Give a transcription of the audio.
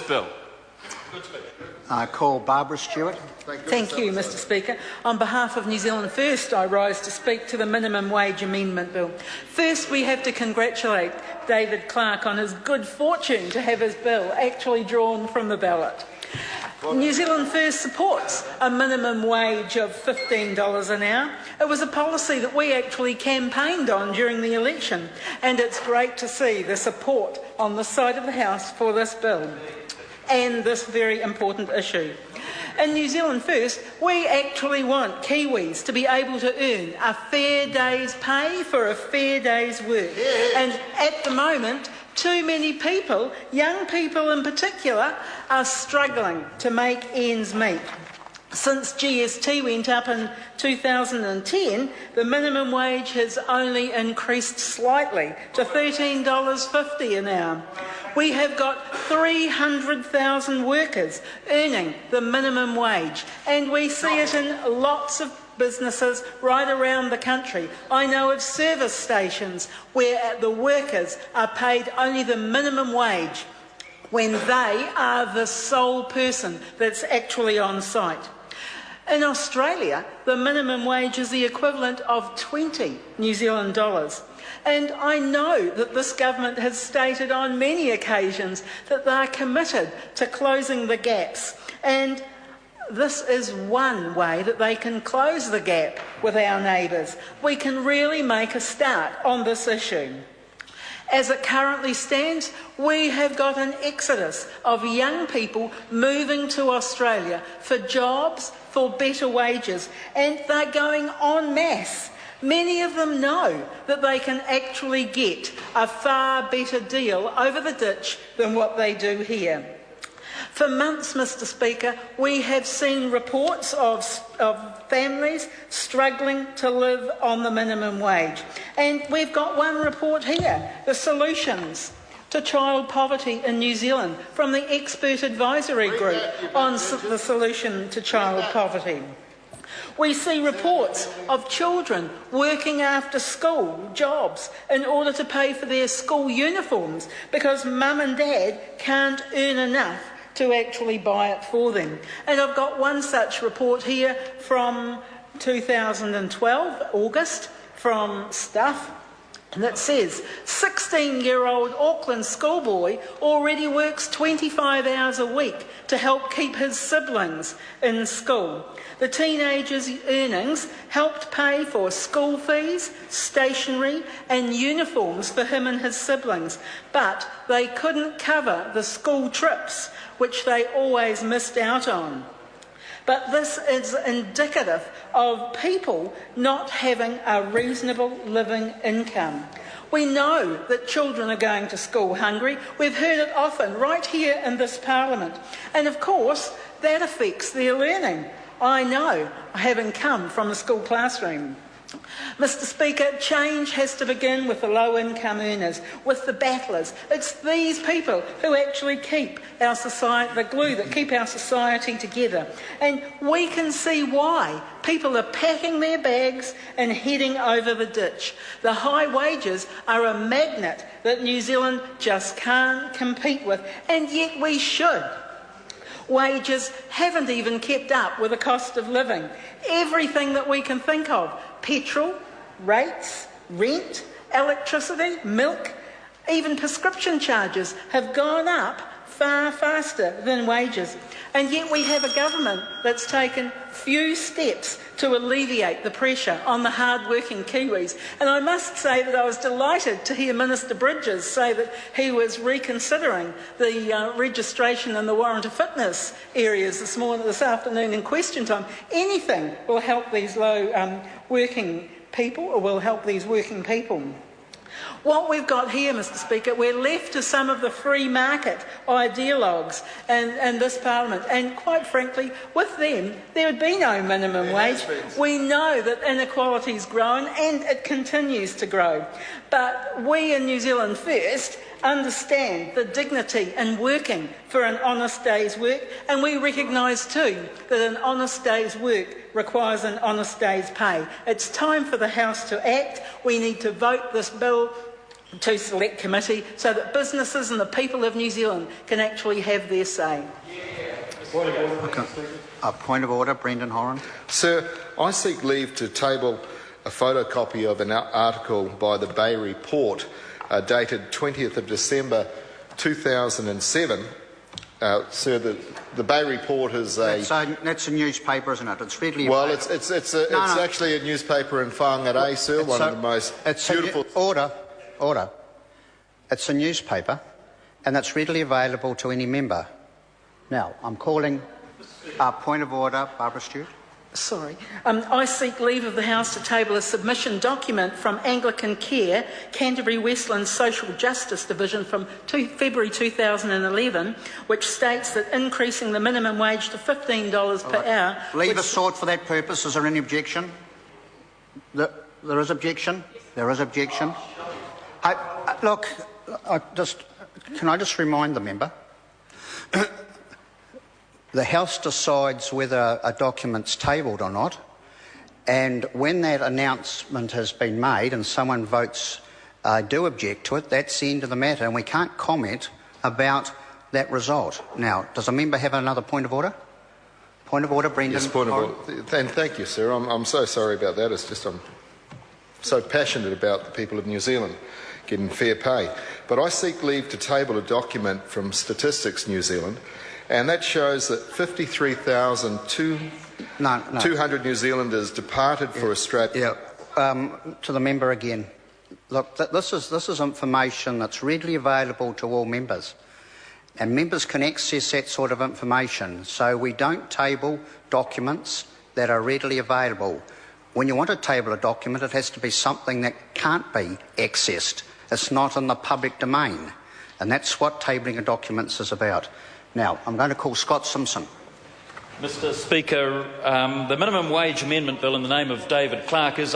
Bill. I call Barbara Stewart. Thank you, Mr Speaker. On behalf of New Zealand First, I rise to speak to the Minimum Wage Amendment Bill. First, we have to congratulate David Clark on his good fortune to have his bill actually drawn from the ballot. New Zealand First supports a minimum wage of $15 an hour. It was a policy that we actually campaigned on during the election, and it's great to see the support on the side of the House for this bill and this very important issue. In New Zealand First, we actually want Kiwis to be able to earn a fair day's pay for a fair day's work. And at the moment, too many people, young people in particular, are struggling to make ends meet. Since GST went up in 2010, the minimum wage has only increased slightly to $13.50 an hour. We have got 300,000 workers earning the minimum wage, and we see it in lots of businesses right around the country. I know of service stations where the workers are paid only the minimum wage when they are the sole person that's actually on site. In Australia, the minimum wage is the equivalent of 20 New Zealand dollars. And I know that this government has stated on many occasions that they are committed to closing the gaps. And this is one way that they can close the gap with our neighbours. We can really make a start on this issue. As it currently stands, we have got an exodus of young people moving to Australia for jobs, for better wages, and they're going en masse. Many of them know that they can actually get a far better deal over the ditch than what they do here. For months, Mr Speaker, we have seen reports of families struggling to live on the minimum wage. And we've got one report here, the solutions to child poverty in New Zealand, from the expert advisory group on the solution to child poverty. We see reports of children working after school jobs in order to pay for their school uniforms because mum and dad can't earn enough to actually buy it for them. And I've got one such report here from 2012, August, from Stuff, that says 16-year-old Auckland schoolboy already works 25 hours a week to help keep his siblings in school. The teenager's earnings helped pay for school fees, stationery and uniforms for him and his siblings, but they couldn't cover the school trips, which they always missed out on. But this is indicative of people not having a reasonable living income. We know that children are going to school hungry. We've heard it often right here in this Parliament. And of course, that affects their learning. I know, having come from a school classroom. Mr Speaker, change has to begin with the low-income earners, with the battlers. It's these people who actually keep our society, the glue that keep our society together. And we can see why people are packing their bags and heading over the ditch. The high wages are a magnet that New Zealand just can't compete with, and yet we should. Wages haven't even kept up with the cost of living. Everything that we can think of, petrol, rates, rent, electricity, milk, even prescription charges have gone up far faster than wages. And yet we have a government that's taken few steps to alleviate the pressure on the hard-working Kiwis. And I must say that I was delighted to hear Minister Bridges say that he was reconsidering the registration and the warrant of fitness areas this afternoon in question time. Anything will help these working people, or will help these working people. What we've got here, Mr Speaker, we're left to some of the free market ideologues in this Parliament, and quite frankly, with them, there would be no minimum wage. We know that inequality is growing and it continues to grow. But we in New Zealand First understand the dignity in working for an honest day's work, and we recognise too that an honest day's work requires an honest day's pay. It's time for the House to act. We need to vote this bill to Select Committee so that businesses and the people of New Zealand can actually have their say. Okay. A point of order, Brendan Horan. Sir, I seek leave to table a photocopy of an article by the Bay Report dated 20th of December 2007. Sir, the Bay Report is a... That's a newspaper, isn't it? It's readily... Well, it's actually a newspaper in Whangarei, sir, one of the most beautiful... Order. It's a newspaper, and it's readily available to any member. Now, I'm calling... point of order, Barbara Stewart. Sorry. I seek leave of the House to table a submission document from Anglican Care, Canterbury Westland Social Justice Division from February 2011, which states that increasing the minimum wage to $15 per hour... Leave is sought for that purpose. Is there any objection? There is objection? There is objection. Look, can I just remind the member? The House decides whether a document's tabled or not, and when that announcement has been made and someone votes do object to it, that's the end of the matter, and we can't comment about that result. Now, does a member have another point of order? Point of order, Brendan? Yes, point of order. And thank you, sir. I'm so sorry about that. It's just I'm so passionate about the people of New Zealand getting fair pay. But I seek leave to table a document from Statistics New Zealand, and that shows that 53,200 New Zealanders departed for Australia. To the member again. Look, this is information that's readily available to all members, and members can access that sort of information. So we don't table documents that are readily available. When you want to table a document, it has to be something that can't be accessed. It's not in the public domain, and that's what tabling of documents is about. Now, I'm going to call Scott Simpson. Mr. Speaker, the Minimum Wage Amendment Bill in the name of David Clark is